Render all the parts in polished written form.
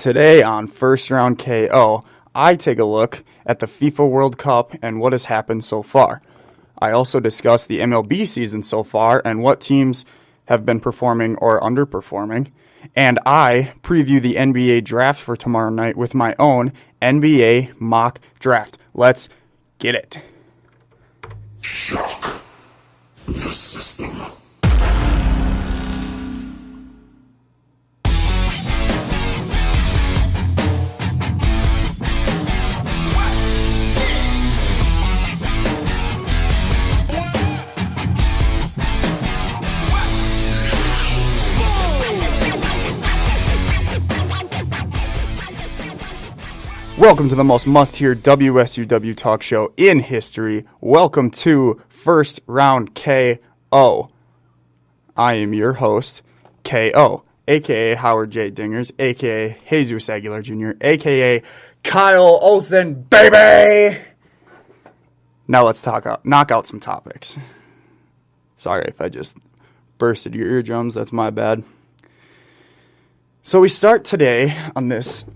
Today on First Round KO, I take a look at the FIFA World Cup and what has happened so far. I also discuss the MLB season so far and what teams have been performing or underperforming. And I preview the NBA draft for tomorrow night with my own NBA mock draft. Let's get it. Shock the system. Welcome to the most must-hear WSUW talk show in history. Welcome to First Round KO. I am your host, KO, a.k.a. Howard J. Dingers, a.k.a. Jesus Aguilar Jr., a.k.a. Kyle Olsen, baby! Now let's knock out some topics. Sorry if I just bursted your eardrums, that's my bad. So we start today on this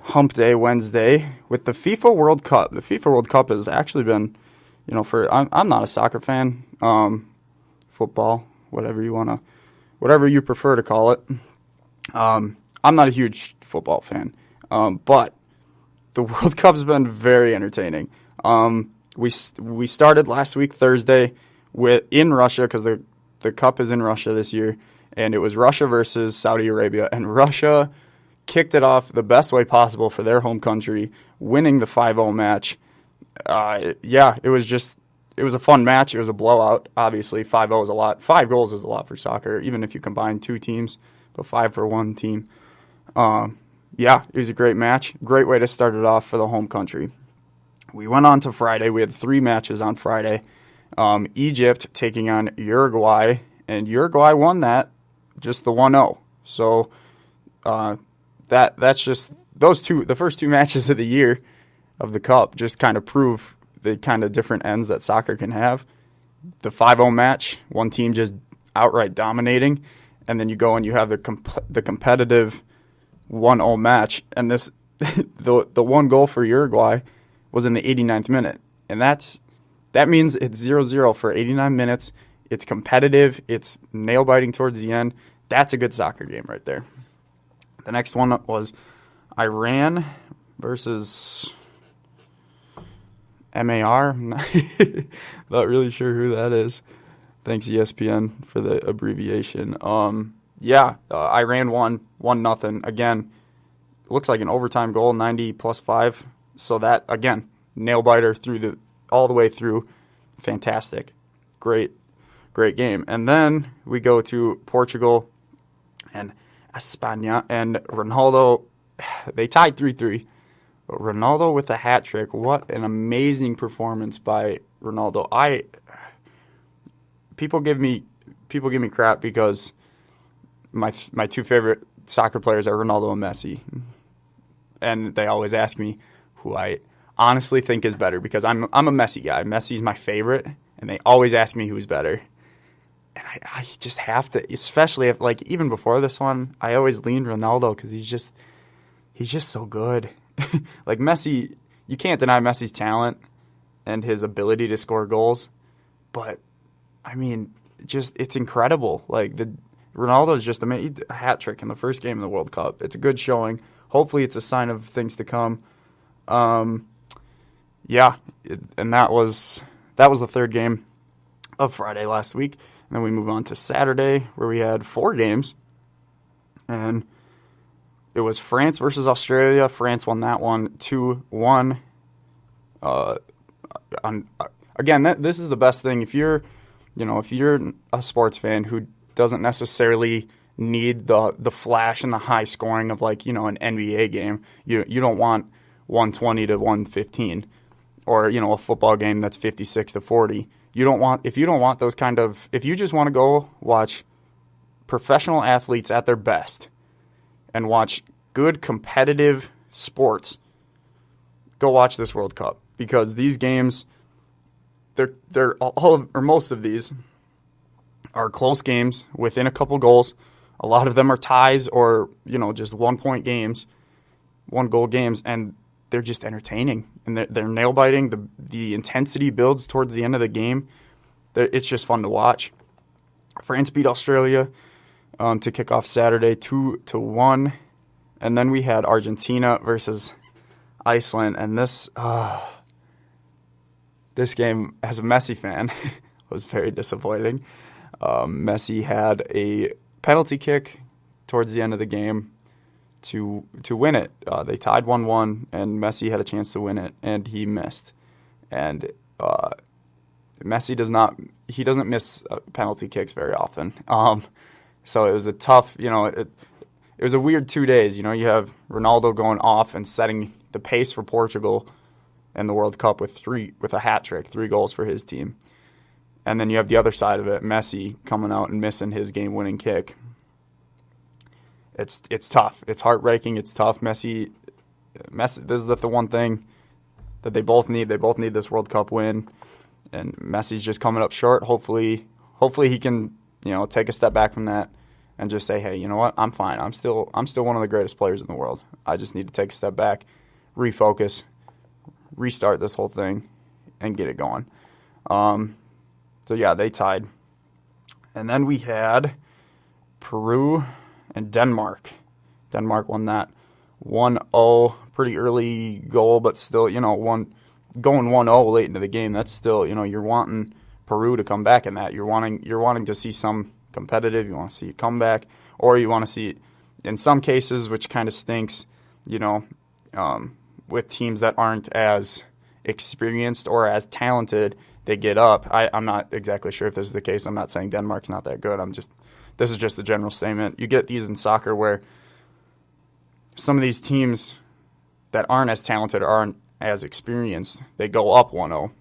Hump Day Wednesday with the FIFA World Cup. The FIFA World Cup has actually been, I'm not a soccer fan, football, whatever you prefer to call it. I'm not a huge football fan, but the World Cup's been very entertaining. We started last week Thursday in Russia because the Cup is in Russia this year, and it was Russia versus Saudi Arabia, and Russia kicked it off the best way possible for their home country, winning the 5-0 match. It was a fun match. It was a blowout. Obviously, 5-0 is a lot. 5 goals is a lot for soccer, even if you combine two teams, but 5 for one team. It was a great match. Great way to start it off for the home country. We went on to Friday. We had 3 matches on Friday. Egypt taking on Uruguay, and Uruguay won that, just the 1-0. So, that's just the first 2 matches of the year of the Cup just kind of prove the kind of different ends that soccer can have. The 5-0 match, one team just outright dominating, and then you go and you have the competitive 1-0 match, and this the one goal for Uruguay was in the 89th minute, and that means it's 0-0 for 89 minutes. It's competitive. It's nail-biting towards the end. That's a good soccer game right there. The next one was Iran versus MAR. Not really sure who that is. Thanks, ESPN, for the abbreviation. Iran won 1-0. Again, looks like an overtime goal, 90 plus 5. So that, again, nail-biter all the way through. Fantastic. Great game. And then we go to Portugal and España, and Ronaldo, they tied 3-3. But Ronaldo with a hat trick. What an amazing performance by Ronaldo. People give me crap because my 2 favorite soccer players are Ronaldo and Messi. And they always ask me who I honestly think is better because I'm a Messi guy. Messi's my favorite, and they always ask me who's better. And I just have to, especially if, even before this one, I always lean Ronaldo because he's just so good. Messi, you can't deny Messi's talent and his ability to score goals. But, it's incredible. Ronaldo's just a hat trick in the first game of the World Cup. It's a good showing. Hopefully it's a sign of things to come. And that was the third game of Friday last week. And then we move on to Saturday, where we had 4 games. And it was France versus Australia. France won that one 2-1. This is the best thing. If you're a sports fan who doesn't necessarily need the flash and the high scoring of an NBA game, you don't want 120 to 115, or a football game that's 56 to 40. If you don't want those if you just want to go watch professional athletes at their best and watch good competitive sports, go watch this World Cup, because these games, most of these are close games within a couple goals. A lot of them are ties or, just 1-point games. one-goal games, and they're just entertaining. And they're nail-biting. The intensity builds towards the end of the game. It's just fun to watch. France beat Australia to kick off Saturday 2-1. And then we had Argentina versus Iceland. And this game, as a Messi fan, was very disappointing. Messi had a penalty kick towards the end of the game to win it. They tied 1-1, and Messi had a chance to win it, and he missed. And Messi doesn't miss penalty kicks very often. So it was a tough, it was a weird 2 days. You have Ronaldo going off and setting the pace for Portugal in the World Cup with a hat trick, 3 goals for his team. And then you have the other side of it, Messi coming out and missing his game-winning kick. It's tough. It's heartbreaking. It's tough. Messi. This is the one thing that they both need. They both need this World Cup win, and Messi's just coming up short. Hopefully he can take a step back from that and just say, hey, you know what? I'm fine. I'm still one of the greatest players in the world. I just need to take a step back, refocus, restart this whole thing, and get it going. So yeah, they tied, and then we had Peru and Denmark. Denmark won that 1-0, pretty early goal, but still, going 1-0 late into the game, that's still, you're wanting Peru to come back in that. You're wanting to see some competitive, you want to see a comeback, or you want to see, in some cases, which kind of stinks, with teams that aren't as experienced or as talented, they get up. I'm not exactly sure if this is the case. I'm not saying Denmark's not that good. This is just a general statement. You get these in soccer where some of these teams that aren't as talented or aren't as experienced, they go up 1-0,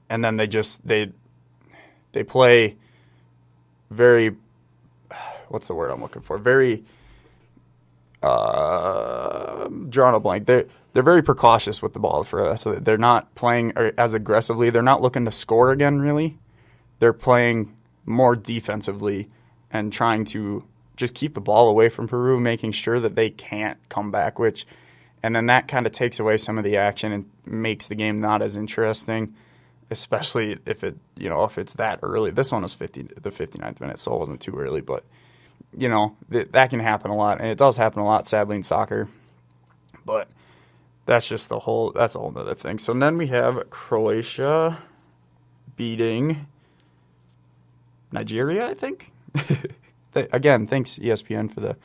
and then they play very, what's the word I'm looking for? Very drawing a blank. They're very precautious with the ball so they're not playing as aggressively. They're not looking to score again, really. They're playing more defensively and trying to just keep the ball away from Peru, making sure that they can't come back, and then that kind of takes away some of the action and makes the game not as interesting, especially if it's that early. This one was the 59th minute, so it wasn't too early, but that can happen a lot, and it does happen a lot, sadly, in soccer. But that's a whole other thing. So then we have Croatia beating Nigeria, I think. Again, thanks ESPN for the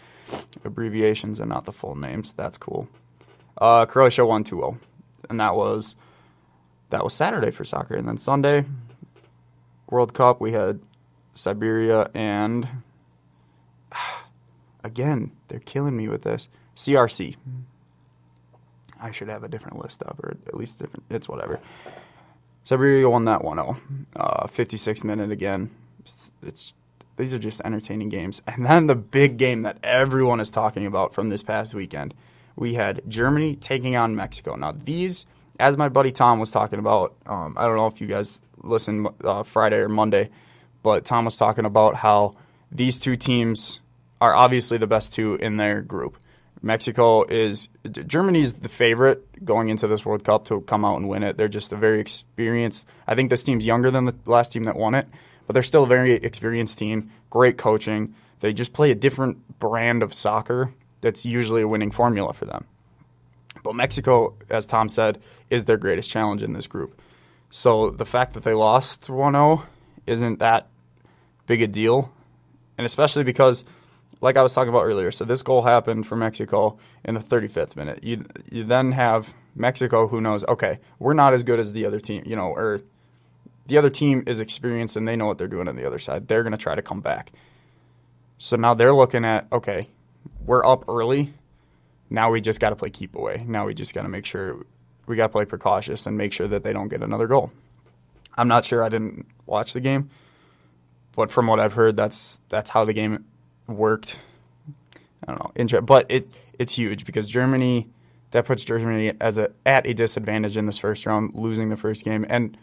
abbreviations and not the full names. That's cool. Croatia won 2-0, and that was Saturday for soccer. And then Sunday, World Cup, we had Siberia and again, they're killing me with this. CRC. I should have a different list up, or at least different. It's whatever. Siberia won that 1-0. 56th minute again. These are just entertaining games. And then the big game that everyone is talking about from this past weekend, we had Germany taking on Mexico. Now these, as my buddy Tom was talking about, I don't know if you guys listened Friday or Monday, but Tom was talking about how these two teams are obviously the best two in their group. Germany's the favorite going into this World Cup to come out and win it. They're just a very experienced, I think this team's younger than the last team that won it, but they're still a very experienced team, great coaching. They just play a different brand of soccer that's usually a winning formula for them. But Mexico, as Tom said, is their greatest challenge in this group. So the fact that they lost 1-0 isn't that big a deal, and especially because, like I was talking about earlier, so this goal happened for Mexico in the 35th minute. You then have Mexico who knows, okay, we're not as good as the other team, or the other team is experienced and they know what they're doing on the other side. They're going to try to come back. So now they're looking at, okay, we're up early. Now we just got to play keep away. Now we just got to make sure we got to play precautious and make sure that they don't get another goal. I'm not sure. I didn't watch the game, but from what I've heard, that's how the game worked. I don't know. But it's huge because that puts Germany at a disadvantage in this first round, losing the first game. And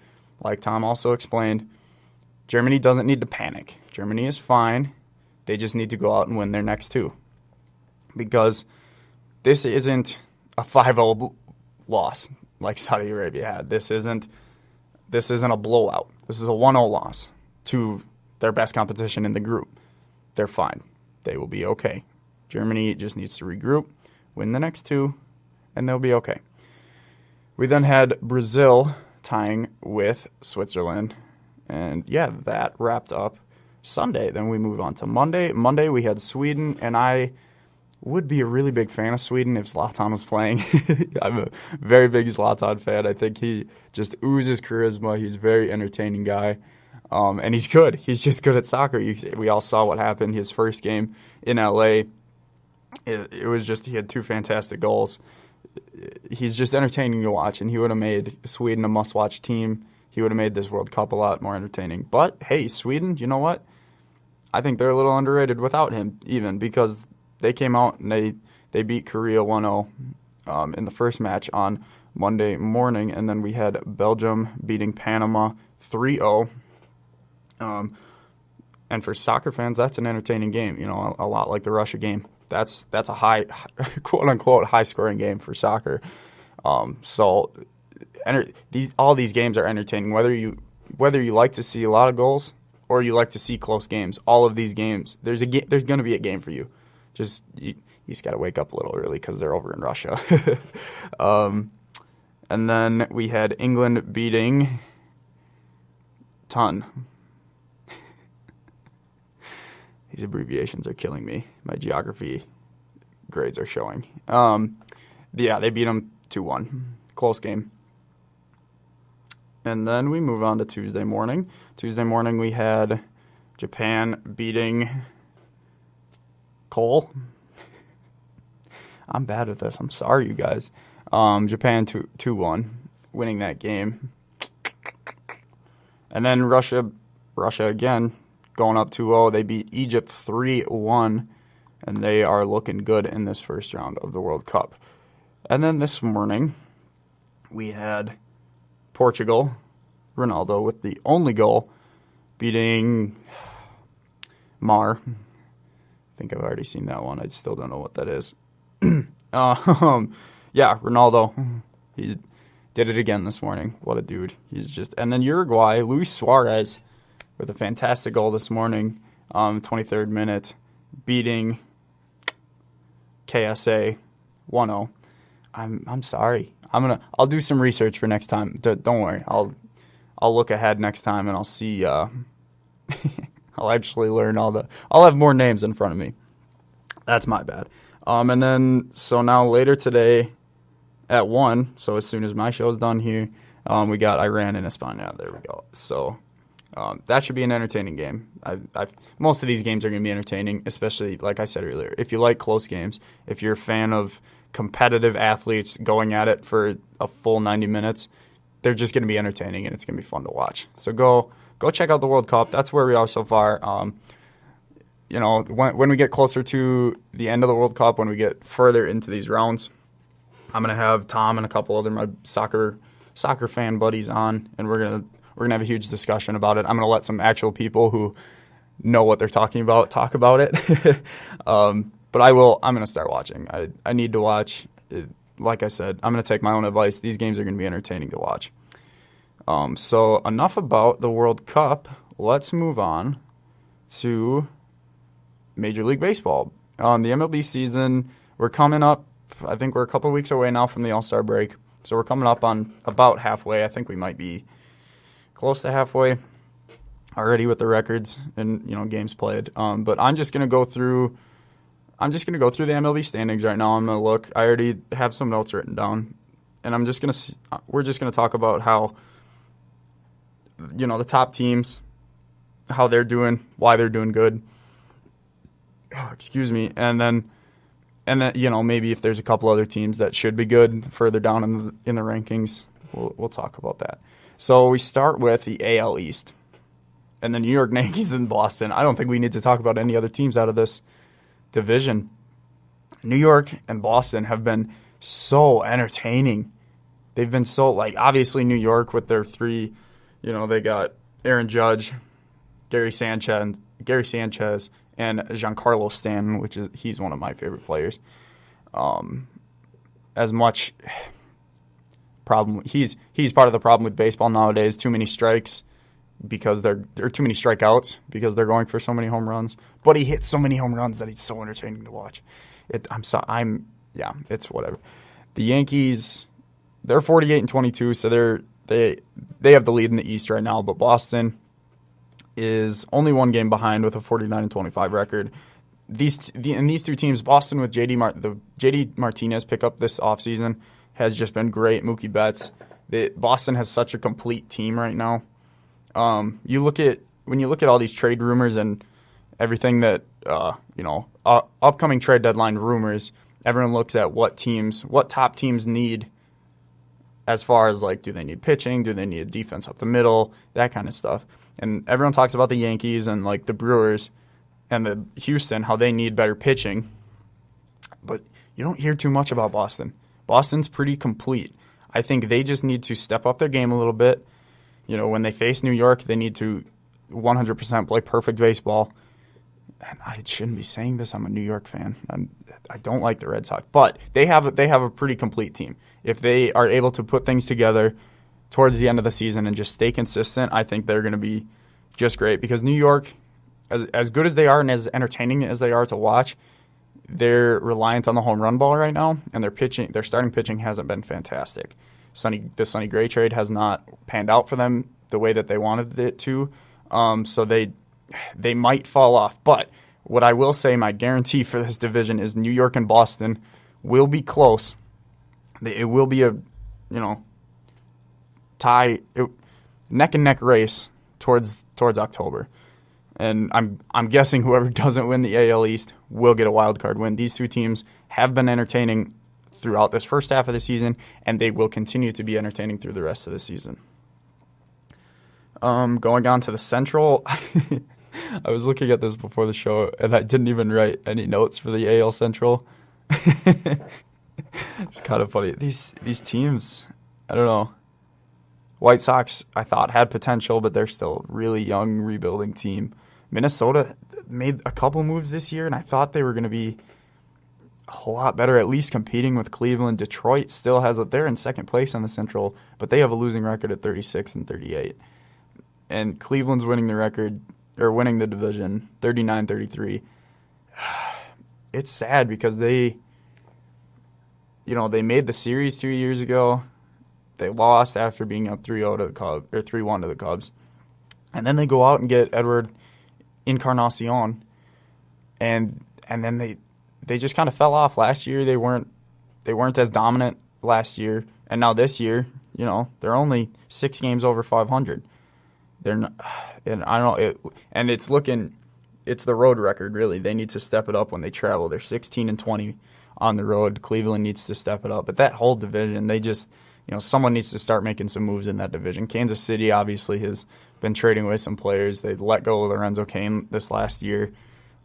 like Tom also explained, Germany doesn't need to panic. Germany is fine. They just need to go out and win their next two. Because this isn't a 5-0 loss like Saudi Arabia had. This isn't a blowout. This is a 1-0 loss to their best competition in the group. They're fine. They will be okay. Germany just needs to regroup, win the next two, and they'll be okay. We then had Brazil tying with Switzerland, and yeah, that wrapped up Sunday. Then we move on to Monday. Monday we had Sweden, and I would be a really big fan of Sweden if Zlatan was playing. I'm a very big Zlatan fan. I think he just oozes charisma. He's a very entertaining guy, and he's good. He's just good at soccer. We all saw what happened his first game in LA. It was just, he had 2 fantastic goals. He's just entertaining to watch, and he would have made Sweden a must-watch team. He would have made this World Cup a lot more entertaining. But, hey, Sweden, you know what? I think they're a little underrated without him, even, because they came out and they beat Korea 1-0 in the first match on Monday morning, and then we had Belgium beating Panama 3-0. And for soccer fans, that's an entertaining game, you know, a lot like the Russia game. That's a high, quote-unquote, high-scoring game for soccer. So all these games are entertaining, whether you like to see a lot of goals or you like to see close games. All of these games, there's going to be a game for you. Just you just got to wake up a little early because they're over in Russia. And then we had England beating Ton. These abbreviations are killing me. My geography grades are showing. Yeah, they beat them 2-1. Close game. And then we move on to Tuesday morning. Tuesday morning we had Japan beating Cole. I'm bad at this. I'm sorry, you guys. Japan 2-1, winning that game. And then Russia again, going up 2-0. They beat Egypt 3-1, and they are looking good in this first round of the World Cup. And then this morning, we had Portugal, Ronaldo with the only goal, beating Mar. I think I've already seen that one. I still don't know what that is. Yeah, Ronaldo. He did it again this morning. What a dude. And then Uruguay, Luis Suarez with a fantastic goal this morning, 23rd minute, beating KSA 1-0. I'm sorry. I'll do some research for next time. Don't worry. I'll look ahead next time and I'll see. I'll actually learn I'll have more names in front of me. That's my bad. And then so now later today at 1. So as soon as my show's done here, we got Iran and España. There we go. So that should be an entertaining game. Most of these games are going to be entertaining, especially like I said earlier. If you like close games, if you're a fan of competitive athletes going at it for a full 90 minutes, they're just going to be entertaining and it's going to be fun to watch. So go check out the World Cup. That's where we are so far. You know, when we get closer to the end of the World Cup, when we get further into these rounds, I'm going to have Tom and a couple other my soccer fan buddies on, and we're gonna have a huge discussion about it. I'm gonna let some actual people who know what they're talking about talk about it. But I'm gonna start watching. I need to watch. Like I said, I'm gonna take my own advice. These games are gonna be entertaining to watch. So enough about the World Cup. Let's move on to Major League Baseball. The MLB season, we're coming up. I think we're a couple weeks away now from the All-Star break. So we're coming up on about halfway. I think we might be close to halfway already with the records and games played. But I'm just gonna go through the MLB standings right now. I'm gonna look. I already have some notes written down, and we're just gonna talk about how the top teams, how they're doing, why they're doing good. Oh, excuse me, and then maybe if there's a couple other teams that should be good further down in the rankings, we'll talk about that. So we start with the AL East, and the New York Yankees in Boston. I don't think we need to talk about any other teams out of this division. New York and Boston have been so entertaining. They've been so, obviously New York with their three, they got Aaron Judge, Gary Sanchez, and Giancarlo Stanton, he's one of my favorite players. as much problem. He's part of the problem with baseball nowadays. Too many strikes because there are too many strikeouts because they're going for so many home runs. But he hits so many home runs that he's so entertaining to watch. It's whatever. The Yankees, they're 48-22, so they have the lead in the East right now. But Boston is only one game behind with a 49-25 record. These two teams, Boston with JD Martinez pickup this offseason has just been great. Mookie Betts. Boston has such a complete team right now. When you look at all these trade rumors and everything that upcoming trade deadline rumors, everyone looks at what top teams need as far as like, do they need pitching, do they need defense up the middle, that kind of stuff. And everyone talks about the Yankees and like the Brewers and the Houston, how they need better pitching. But you don't hear too much about Boston. Boston's pretty complete. I think they just need to step up their game a little bit. When they face New York, they need to 100% play perfect baseball. And I shouldn't be saying this. I'm a New York fan. I don't like the Red Sox, but they have a pretty complete team. If they are able to put things together towards the end of the season and just stay consistent, I think they're going to be just great. Because New York, as good as they are and as entertaining as they are to watch, they're reliant on the home run ball right now, and their starting pitching hasn't been fantastic. The Sonny Gray trade has not panned out for them the way that they wanted it to, so they might fall off. But what I will say, my guarantee for this division is New York and Boston will be close. It will be a neck and neck race towards October. And I'm guessing whoever doesn't win the AL East will get a wild card win. These two teams have been entertaining throughout this first half of the season, and they will continue to be entertaining through the rest of the season. Going on to the Central, I was looking at this before the show, and I didn't even write any notes for the AL Central. It's kind of funny. These teams, I don't know. White Sox, I thought, had potential, but they're still a really young, rebuilding team. Minnesota made a couple moves this year, and I thought they were going to be a whole lot better, at least competing with Cleveland. Detroit still they're in second place on the Central, but they have a losing record at 36-38. And Cleveland's winning the division 39-33. It's sad because they made the series 2 years ago. They lost after being up 3-0 to the Cubs, or 3-1 to the Cubs. And then they go out and get Edward Encarnacion. And then they just kind of fell off last year. They weren't as dominant last year. And now this year, they're only 6 games over 500. They're not, and I don't know, it's the road record really. They need to step it up when they travel. They're 16-20 on the road. Cleveland needs to step it up. But that whole division, they just someone needs to start making some moves in that division. Kansas City obviously has been trading away some players. They've let go of Lorenzo Cain this last year.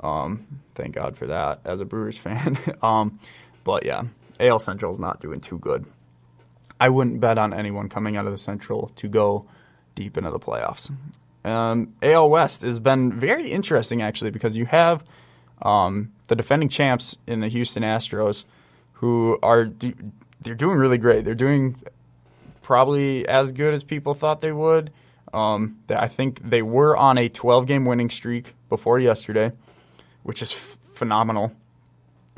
Thank God for that as a Brewers fan. But yeah, AL Central is not doing too good. I wouldn't bet on anyone coming out of the Central to go deep into the playoffs. AL West has been very interesting actually because you have the defending champs in the Houston Astros who are they're doing really great. They're doing probably as good as people thought they would. I think they were on a 12-game winning streak before yesterday, which is phenomenal.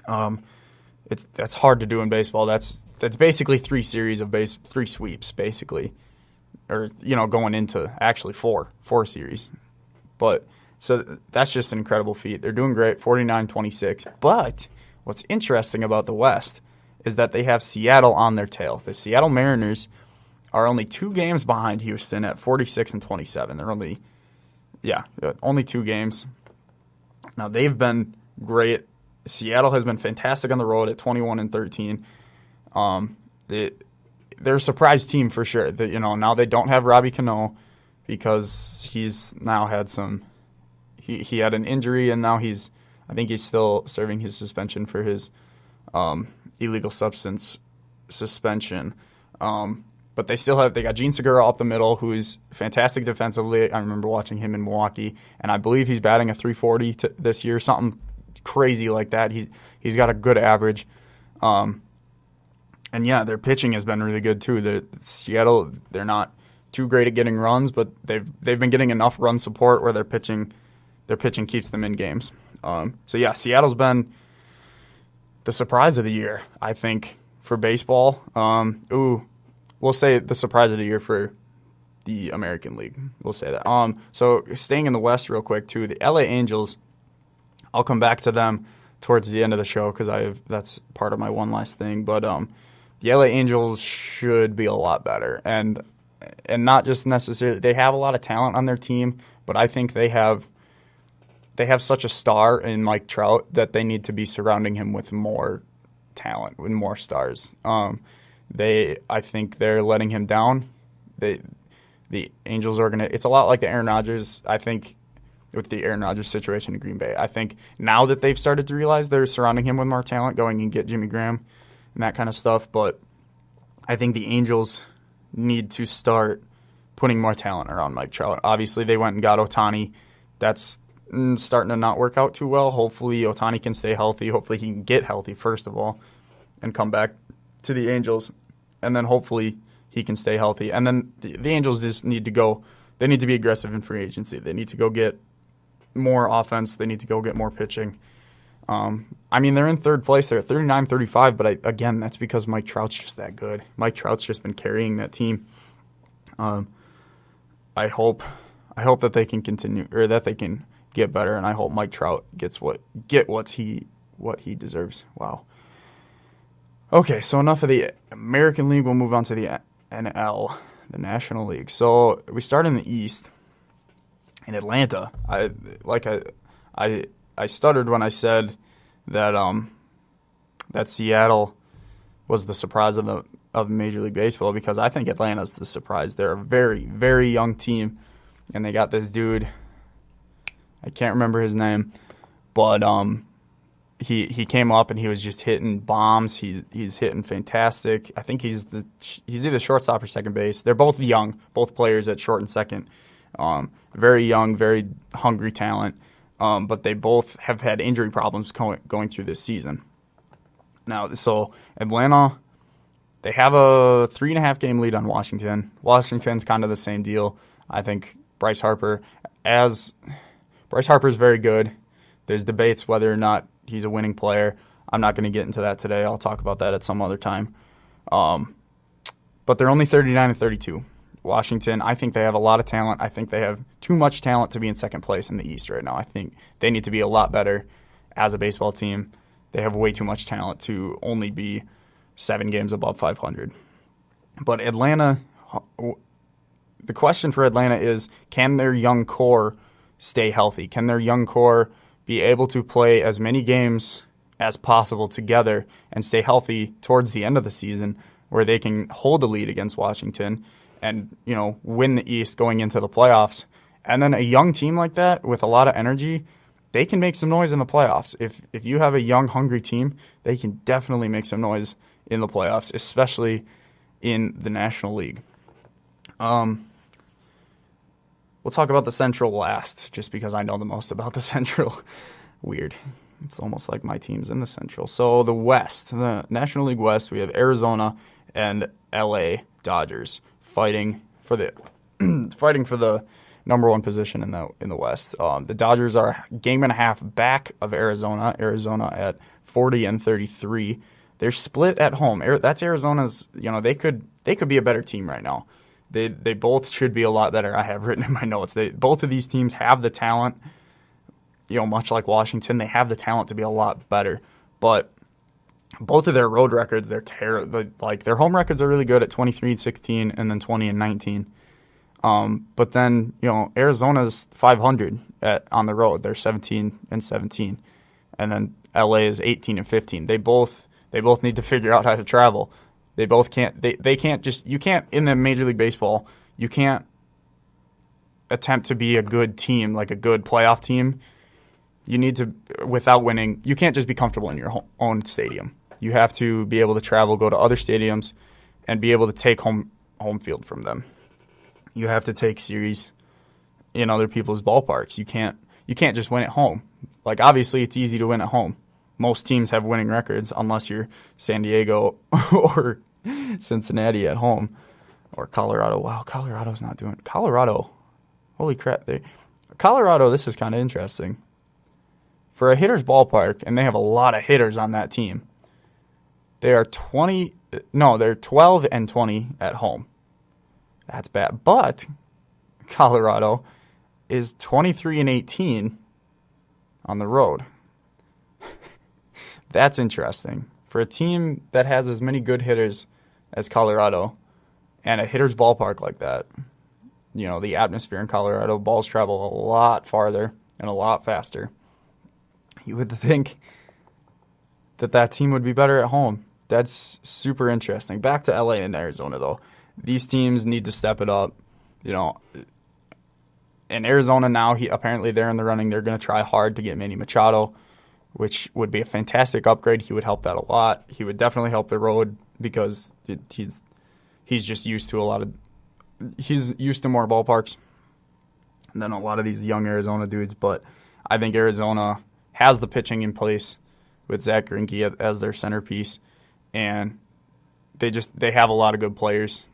That's hard to do in baseball. That's basically 3 sweeps basically, or going into actually four series. But so that's just an incredible feat. They're doing great, 49-26. But what's interesting about the West is that they have Seattle on their tail. The Seattle Mariners are only 2 games behind Houston at 46-27. They're only 2 games. Now, they've been great. Seattle has been fantastic on the road at 21-13. They're a surprise team for sure. Now they don't have Robbie Cano because he's now had he had an injury, and now I think he's still serving his suspension for his illegal substance suspension. But they got Gene Segura up the middle, who's fantastic defensively. I remember watching him in Milwaukee, and I believe he's batting a 340 this year, something crazy like that. He's got a good average. And yeah, their pitching has been really good too. Seattle, they're not too great at getting runs, but they've been getting enough run support where their pitching keeps them in games. So yeah, Seattle's been the surprise of the year, I think, for baseball. We'll say the surprise of the year for the American League. We'll say that. So staying in the West real quick too, the LA Angels. I'll come back to them towards the end of the show because that's part of my one last thing. But the LA Angels should be a lot better, and not just necessarily. They have a lot of talent on their team, but I think they have such a star in Mike Trout that they need to be surrounding him with more talent, with more stars. I think they're letting him down. The Angels are gonna. It's a lot like the Aaron Rodgers. I think with the Aaron Rodgers situation in Green Bay. I think now that they've started to realize they're surrounding him with more talent, going and get Jimmy Graham and that kind of stuff. But I think the Angels need to start putting more talent around Mike Trout. Obviously, they went and got Ohtani. That's starting to not work out too well. Hopefully, Ohtani can stay healthy. Hopefully, he can get healthy, first of all, and come back to the Angels. And then hopefully he can stay healthy. And then the Angels just need to go. They need to be aggressive in free agency. They need to go get more offense. They need to go get more pitching. I mean, they're in third place. They're at 39-35, but again, that's because Mike Trout's just that good. Mike Trout's just been carrying that team. I hope that they can continue, or that they can get better, and I hope Mike Trout gets what he deserves. Wow. Okay, so enough of the American League. We'll move on to the NL, the National League. So we start in the East. In Atlanta, I stuttered when I said that that Seattle was the surprise of Major League Baseball, because I think Atlanta's the surprise. They're a very, very young team, and they got this dude. I can't remember his name, but he came up and he was just hitting bombs. He's hitting fantastic. I think he's either shortstop or second base. They're both young, both players at short and second. Very young, very hungry talent, but they both have had injury problems going through this season. Now, so Atlanta, they have a 3.5 game lead on Washington. Washington's kind of the same deal. I think Bryce Harper is very good. There's debates whether or not he's a winning player. I'm not going to get into that today. I'll talk about that at some other time. But they're only 39-32. Washington, I think they have a lot of talent. I think they have too much talent to be in second place in the East right now. I think they need to be a lot better as a baseball team. They have way too much talent to only be 7 games above 500. But Atlanta, the question for Atlanta is, can their young core stay healthy? Can their young core be able to play as many games as possible together and stay healthy towards the end of the season, where they can hold the lead against Washington and, win the East going into the playoffs? And then a young team like that with a lot of energy, they can make some noise in the playoffs. If you have a young, hungry team, they can definitely make some noise in the playoffs, especially in the National League. We'll talk about the Central last, just because I know the most about the Central. Weird. It's almost like my team's in the Central. So the West, the National League West, we have Arizona and LA Dodgers fighting for the number one position in the West. The Dodgers are a game and a half back of Arizona. Arizona at 40-33. They're split at home. That's Arizona's. They could be a better team right now. They both should be a lot better. I have written in my notes. Both of these teams have the talent. Much like Washington, they have the talent to be a lot better. But both of their road records, they're terrible. Like, their home records are really good at 23-16 and then 20-19. But then, Arizona's 500 on the road. They're 17-17. And then LA is 18-15. They both need to figure out how to travel. They both can't. They can't just. You can't, in the Major League Baseball, you can't attempt to be a good team, like a good playoff team. You need to, without winning, you can't just be comfortable in your own stadium. You have to be able to travel, go to other stadiums, and be able to take home field from them. You have to take series in other people's ballparks. You can't just win at home. Like, obviously, it's easy to win at home, most teams have winning records unless you're San Diego or Cincinnati at home or Colorado. Wow, Colorado's not doing it. Colorado. Holy crap. Colorado, this is kind of interesting. For a hitter's ballpark, and they have a lot of hitters on that team, they're 12 and 20 at home. That's bad. But Colorado is 23 and 18 on the road. That's interesting. For a team that has as many good hitters as Colorado and a hitter's ballpark like that, the atmosphere in Colorado, balls travel a lot farther and a lot faster. You would think that team would be better at home. That's super interesting. Back to LA and Arizona, though. These teams need to step it up. In Arizona now, apparently they're in the running. They're going to try hard to get Manny Machado, which would be a fantastic upgrade. He would help that a lot. He would definitely help the road because he's just used to he's used to more ballparks than a lot of these young Arizona dudes. But I think Arizona has the pitching in place with Zach Greinke as their centerpiece, and they have a lot of good players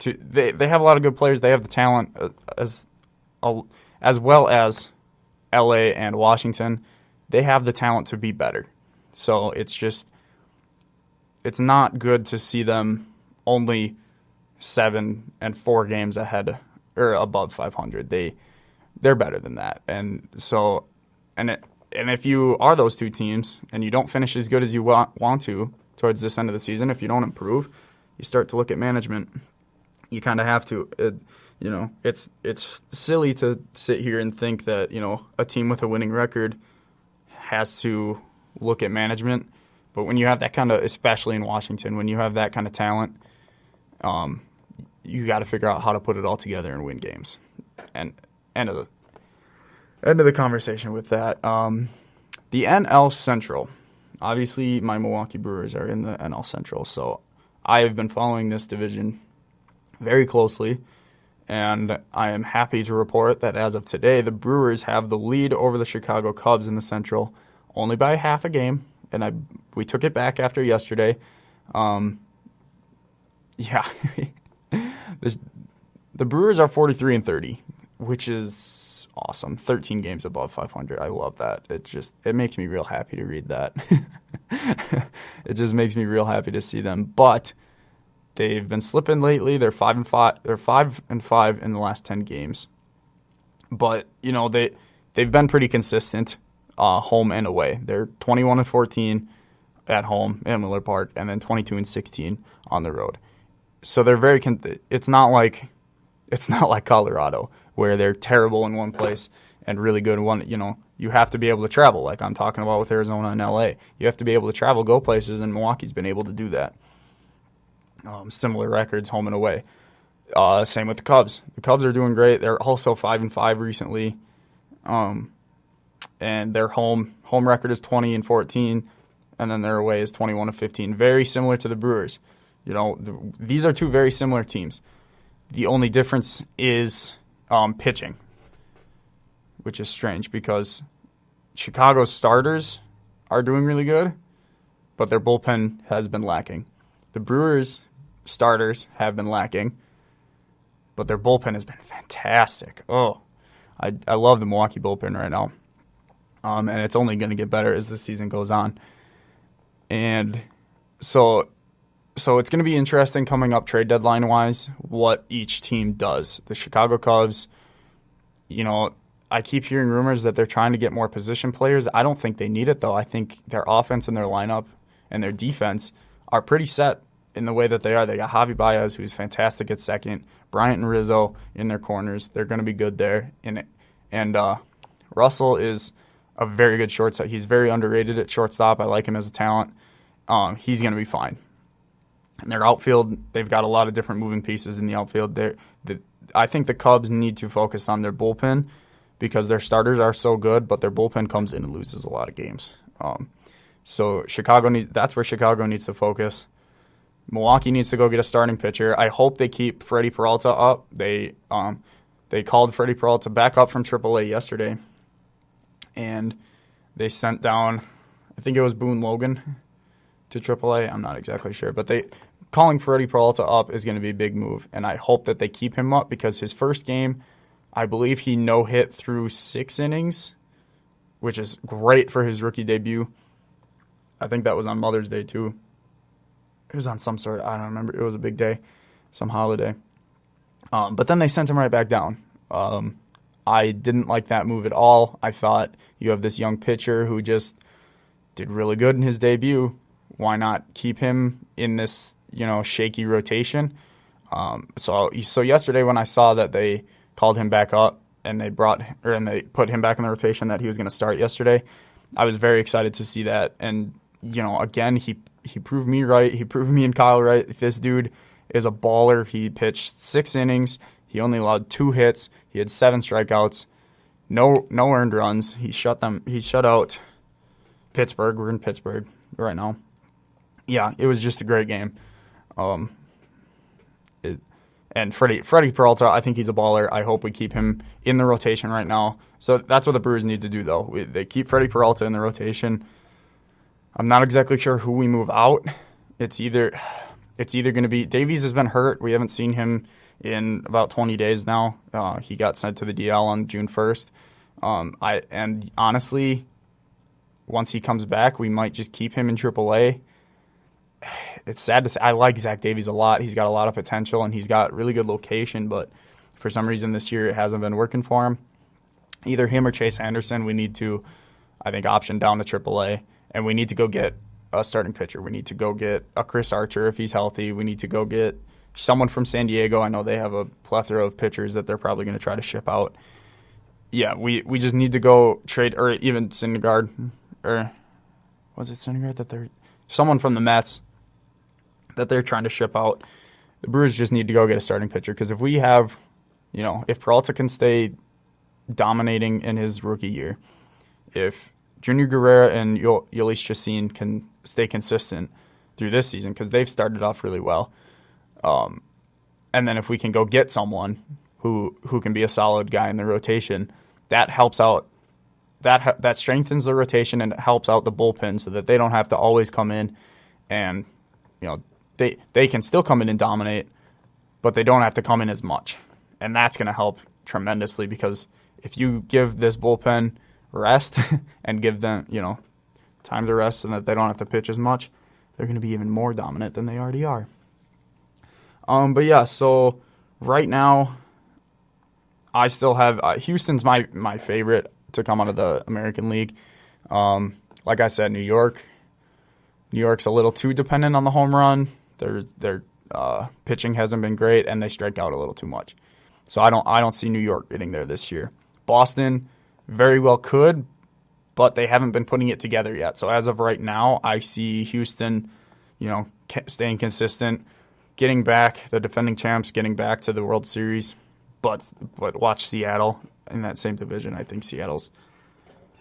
they have a lot of good players. They have the talent as well as LA and Washington. They have the talent to be better. So it's not good to see them only 7-4 games ahead or above 500. They're better than that. And so and if you are those two teams and you don't finish as good as you want to towards this end of the season, if you don't improve, you start to look at management. You kind of have to. It's silly to sit here and think that, a team with a winning record has to look at management. But when you have that kind of, especially in Washington, when you have that kind of talent, you got to figure out how to put it all together and win games. And end of the conversation with that. The NL Central. Obviously, my Milwaukee Brewers are in the NL Central, so I have been following this division very closely, and I am happy to report that as of today, the Brewers have the lead over the Chicago Cubs in the Central, only by half a game, and we took it back after yesterday. The Brewers are 43 and 30, which is awesome. 13 games above 500. I love that. It makes me real happy to read that. It just makes me real happy to see them, but they've been slipping lately. They're 5-5. They're 5-5 in the last 10 games. But they've been pretty consistent, home and away. They're 21-14 at home in Miller Park, and then 22-16 on the road. So they're very. It's not like Colorado where they're terrible in one place and really good in one. You have to be able to travel, like I'm talking about with Arizona and LA. You have to be able to travel, go places, and Milwaukee's been able to do that. Similar records home and away. Same with the Cubs. The Cubs are doing great. They're also 5-5 recently, and their home record is 20-14, and then their away is 21-15. Very similar to the Brewers. These are two very similar teams. The only difference is pitching, which is strange because Chicago's starters are doing really good, but their bullpen has been lacking. The Brewers' starters have been lacking, but their bullpen has been fantastic. Oh, I love the Milwaukee bullpen right now, and it's only going to get better as the season goes on. And so it's going to be interesting coming up trade deadline-wise what each team does. The Chicago Cubs, I keep hearing rumors that they're trying to get more position players. I don't think they need it, though. I think their offense and their lineup and their defense are pretty set in the way that they are. They got Javi Baez, who's fantastic at second, Bryant and Rizzo in their corners. They're going to be good there. And Russell is a very good shortstop. He's very underrated at shortstop. I like him as a talent. He's going to be fine. And their outfield, they've got a lot of different moving pieces in the outfield. I think the Cubs need to focus on their bullpen because their starters are so good, but their bullpen comes in and loses a lot of games. So that's where Chicago needs to focus. Milwaukee needs to go get a starting pitcher. I hope they keep Freddie Peralta up. They called Freddie Peralta back up from AAA yesterday, and they sent down, I think it was Boone Logan to AAA. I'm not exactly sure, but calling Freddie Peralta up is going to be a big move, and I hope that they keep him up because his first game, I believe he no-hit through 6 innings, which is great for his rookie debut. I think that was on Mother's Day, too. It was on some sort, I don't remember. It was a big day, some holiday. But then they sent him right back down. I didn't like that move at all. I thought you have this young pitcher who just did really good in his debut. Why not keep him in this, shaky rotation? So yesterday when I saw that they called him back up and they put him back in the rotation that he was going to start yesterday, I was very excited to see that. And again, he proved me right. He proved me and Kyle right. This dude is a baller. He pitched 6 innings. He only allowed 2 hits. He had 7 strikeouts. No earned runs. He shut out Pittsburgh. We're in Pittsburgh right now. Yeah, it was just a great game. And Freddie Peralta, I think he's a baller. I hope we keep him in the rotation right now. So that's what the Brewers need to do, though. They keep Freddie Peralta in the rotation. I'm not exactly sure who we move out. It's either going to be Davies has been hurt. We haven't seen him in about 20 days now. He got sent to the DL on June 1st. And honestly, once he comes back, we might just keep him in AAA. It's sad to say. I like Zach Davies a lot. He's got a lot of potential, and he's got really good location, but for some reason this year it hasn't been working for him. Either him or Chase Anderson, we need to, I think, option down to AAA, and we need to go get a starting pitcher. We need to go get a Chris Archer if he's healthy. We need to go get someone from San Diego. I know they have a plethora of pitchers that they're probably going to try to ship out. Yeah, we just need to go trade, or even Syndergaard, or was it Syndergaard that they're someone from the Mets that they're trying to ship out. The Brewers just need to go get a starting pitcher because if we have, if Peralta can stay dominating in his rookie year, if Junior Guerrera and Yolis Chacin can stay consistent through this season because they've started off really well, and then if we can go get someone who can be a solid guy in the rotation, that helps out. That strengthens the rotation and it helps out the bullpen so that they don't have to always come in and, they can still come in and dominate, but they don't have to come in as much. And that's going to help tremendously because if you give this bullpen rest and give them, time to rest so that they don't have to pitch as much, they're going to be even more dominant than they already are. But yeah, so right now I still have Houston's my favorite to come out of the American League. Like I said, New York's a little too dependent on the home run. Their pitching hasn't been great, and they strike out a little too much. So I don't see New York getting there this year. Boston very well could, but they haven't been putting it together yet. So as of right now, I see Houston, staying consistent, getting back, the defending champs getting back to the World Series. But watch Seattle in that same division. I think Seattle's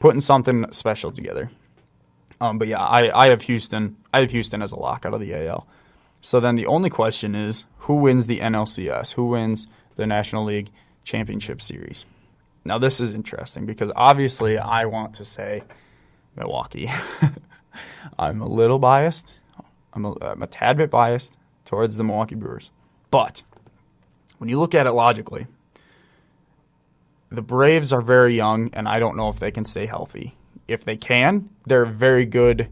putting something special together. But yeah, I have Houston. I have Houston as a lock out of the AL. So then the only question is, who wins the NLCS? Who wins the National League Championship Series? Now this is interesting because obviously I want to say Milwaukee. I'm a little biased. I'm a tad bit biased towards the Milwaukee Brewers. But when you look at it logically, the Braves are very young, and I don't know if they can stay healthy. If they can, they're a very good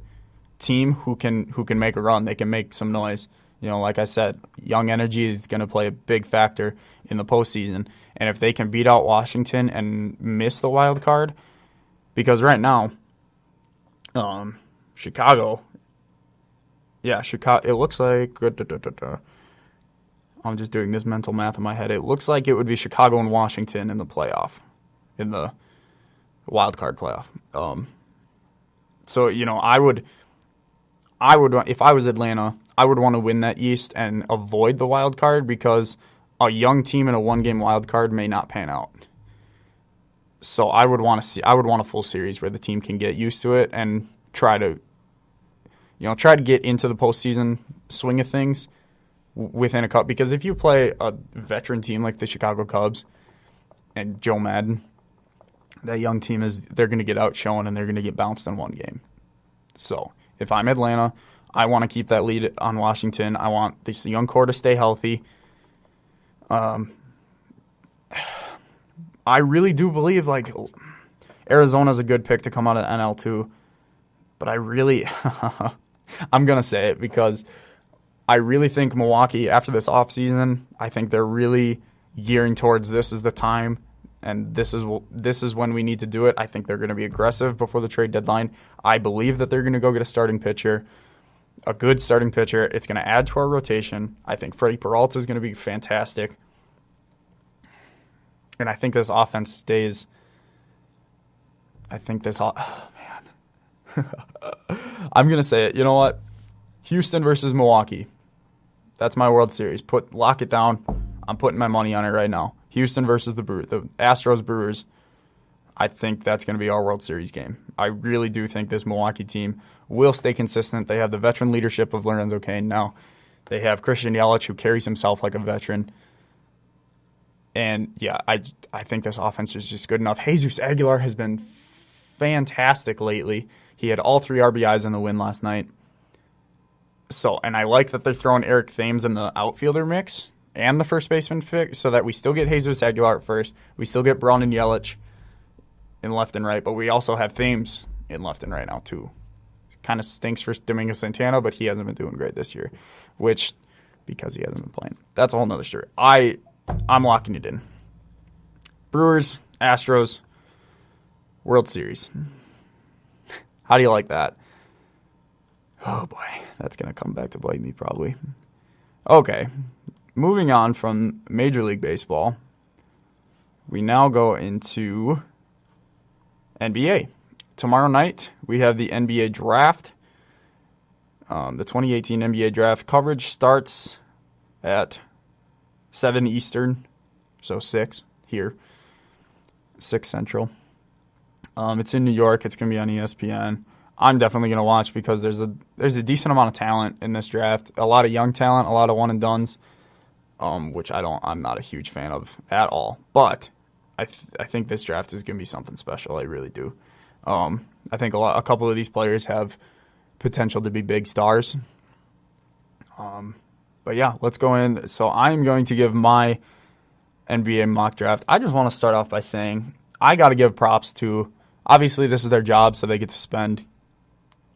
team who can make a run. They can make some noise. Like I said, young energy is going to play a big factor in the postseason. And if they can beat out Washington and miss the wild card, because right now, Chicago, it looks like, I'm just doing this mental math in my head. It looks like it would be Chicago and Washington in the wild card playoff. So I would, if I was Atlanta, I would want to win that East and avoid the wild card because a young team in a one-game wild card may not pan out. So I would want a full series where the team can get used to it and try to get into the postseason swing of things within a cup. Because if you play a veteran team like the Chicago Cubs and Joe Madden, that young team they're going to get outshone and they're going to get bounced in one game. So if I'm Atlanta, I want to keep that lead on Washington. I want this young core to stay healthy. I really do believe like Arizona's a good pick to come out of NL too, but I'm going to say it because I really think Milwaukee, after this offseason, I think they're really gearing towards this is the time, and this is when we need to do it. I think they're going to be aggressive before the trade deadline. I believe that they're going to go get a starting pitcher, a good starting pitcher. It's going to add to our rotation. I think Freddie Peralta is going to be fantastic. And I think this offense stays. Oh, man. I'm going to say it. You know what? Houston versus Milwaukee. That's my World Series. Lock it down. I'm putting my money on it right now. Houston versus the Astros Brewers. I think that's going to be our World Series game. I really do think this Milwaukee team will stay consistent. They have the veteran leadership of Lorenzo Cain now. They have Christian Yelich, who carries himself like a veteran. And, yeah, I think this offense is just good enough. Jesus Aguilar has been fantastic lately. He had all 3 RBIs in the win last night. So, and I like that they're throwing Eric Thames in the outfielder mix and the first baseman fix so that we still get Jesus Aguilar at first. We still get Braun and Yelich in left and right, but we also have Thames in left and right now too. Kind of stinks for Domingo Santana, but he hasn't been doing great this year, because he hasn't been playing. That's a whole nother story. I'm locking it in. Brewers, Astros, World Series. How do you like that? Oh, boy. That's going to come back to bite me probably. Okay. Moving on from Major League Baseball, we now go into NBA. Tomorrow night, we have the NBA Draft. The 2018 NBA Draft coverage starts at 7 Eastern, so 6 here, 6 Central. It's in New York. It's going to be on ESPN. I'm definitely going to watch because there's a decent amount of talent in this draft. A lot of young talent, a lot of one and dones, which I'm not a huge fan of at all. But I think this draft is going to be something special. I really do. I think a couple of these players have potential to be big stars. But yeah, let's go in. So I'm going to give my NBA mock draft. I just want to start off by saying I got to give props to. Obviously, this is their job, so they get to spend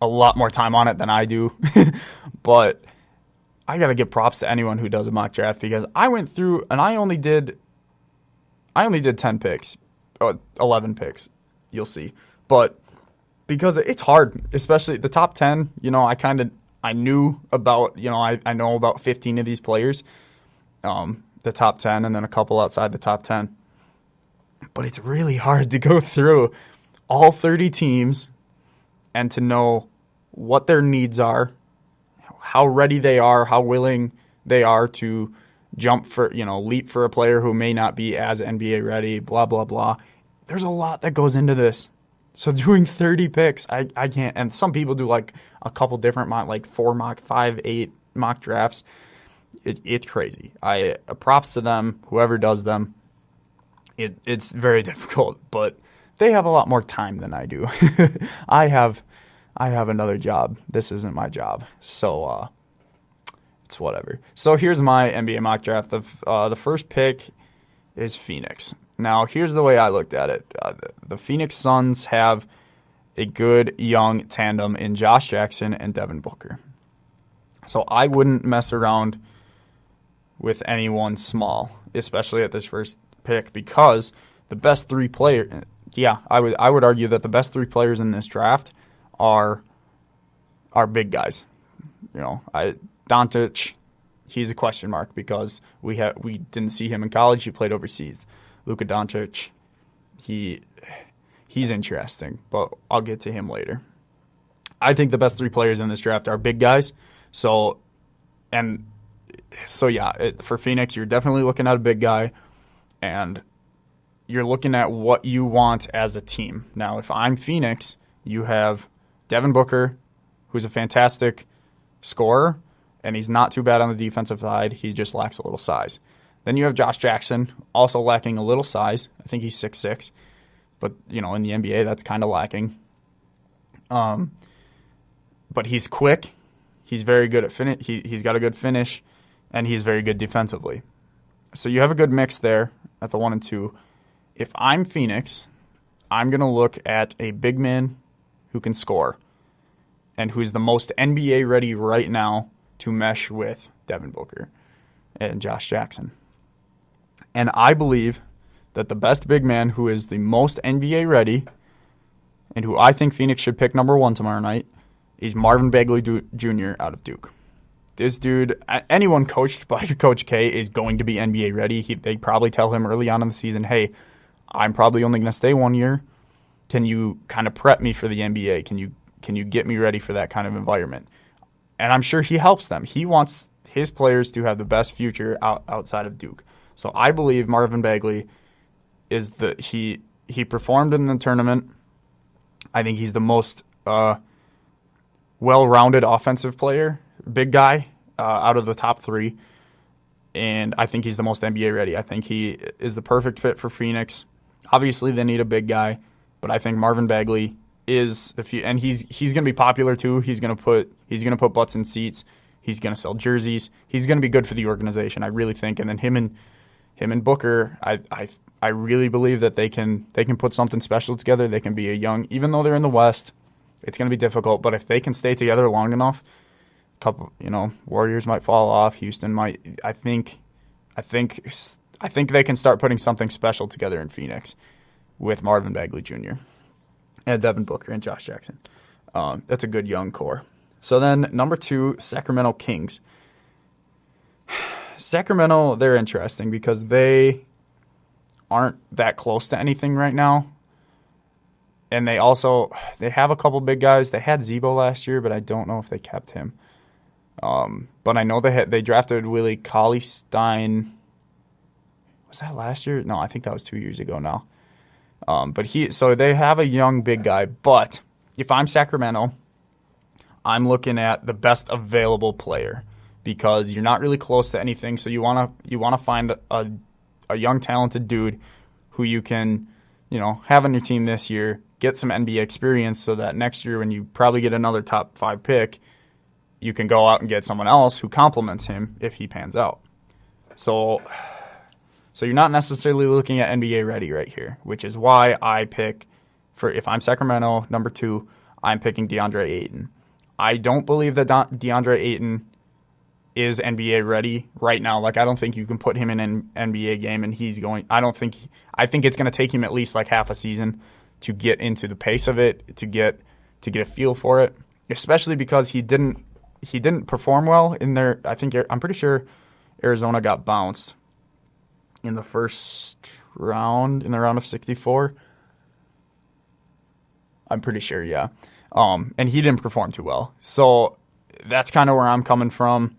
a lot more time on it than I do. But I got to give props to anyone who does a mock draft because I went through and I only did 10 picks, 11 picks. You'll see. But because it's hard, especially the top 10, I knew about, I know about 15 of these players, the top 10, and then a couple outside the top 10. But it's really hard to go through all 30 teams and to know what their needs are, how ready they are, how willing they are to leap for a player who may not be as NBA ready, blah, blah, blah. There's a lot that goes into this. So doing 30 picks, I can't. And some people do like a couple different 5, 8 mock drafts. It's crazy. Props to them, whoever does them. It's very difficult, but they have a lot more time than I do. I have another job. This isn't my job, so it's whatever. So here's my NBA mock draft. The first pick is Phoenix. Now, here's the way I looked at it. The Phoenix Suns have a good young tandem in Josh Jackson and Devin Booker. So I wouldn't mess around with anyone small, especially at this first pick, because the best 3 players, I would argue that the best 3 players in this draft are big guys. Doncic, he's a question mark because we didn't see him in college. He played overseas. Luka Doncic, he's interesting, but I'll get to him later. I think the best 3 players in this draft are big guys. For Phoenix, you're definitely looking at a big guy, and you're looking at what you want as a team. Now, if I'm Phoenix, you have Devin Booker, who's a fantastic scorer, and he's not too bad on the defensive side. He just lacks a little size. Then you have Josh Jackson, also lacking a little size. I think he's 6'6". But, in the NBA, that's kind of lacking. But he's quick. He's very good at finish. He's got a good finish, and he's very good defensively. So you have a good mix there at the 1 and 2. If I'm Phoenix, I'm going to look at a big man who can score and who's the most NBA ready right now to mesh with Devin Booker and Josh Jackson. And I believe that the best big man who is the most NBA ready and who I think Phoenix should pick number 1 tomorrow night is Marvin Bagley Jr. out of Duke. This dude, anyone coached by Coach K is going to be NBA ready. They probably tell him early on in the season, hey, I'm probably only going to stay 1 year. Can you kind of prep me for the NBA? Can you get me ready for that kind of environment? And I'm sure he helps them. He wants his players to have the best future outside of Duke. So I believe Marvin Bagley is he performed in the tournament. I think he's the most well-rounded offensive player, big guy out of the top 3. And I think he's the most NBA ready. I think he is the perfect fit for Phoenix. Obviously, they need a big guy, but I think Marvin Bagley is and he's going to be popular too. He's going to put butts in seats. He's going to sell jerseys. He's going to be good for the organization, I really think. And then him and Booker, I really believe that they can put something special together. They can be even though they're in the West, it's going to be difficult. But if they can stay together long enough, Warriors might fall off. Houston might. I think they can start putting something special together in Phoenix with Marvin Bagley Jr. and Devin Booker and Josh Jackson. That's a good young core. So then number 2, Sacramento Kings. Sacramento, they're interesting because they aren't that close to anything right now. And they have a couple big guys. They had Zebo last year, but I don't know if they kept him. But I know they drafted Willie Cauley-Stein. Was that last year? No, I think that was 2 years ago now. So they have a young big guy. But if I'm Sacramento, I'm looking at the best available player because you're not really close to anything. So you wanna find a young talented dude who you can have on your team this year, get some NBA experience, so that next year when you probably get another top 5 pick, you can go out and get someone else who complements him if he pans out. So you're not necessarily looking at NBA ready right here, which is why I pick if I'm Sacramento, number 2, I'm picking DeAndre Ayton. I don't believe that DeAndre Ayton is NBA ready right now. Like, I don't think you can put him in an NBA game and I think it's going to take him at least like half a season to get into the pace of it, to get a feel for it, especially because he didn't perform well in there. I'm pretty sure Arizona got bounced in the first round, in the round of 64. I'm pretty sure, yeah. And he didn't perform too well. So that's kind of where I'm coming from.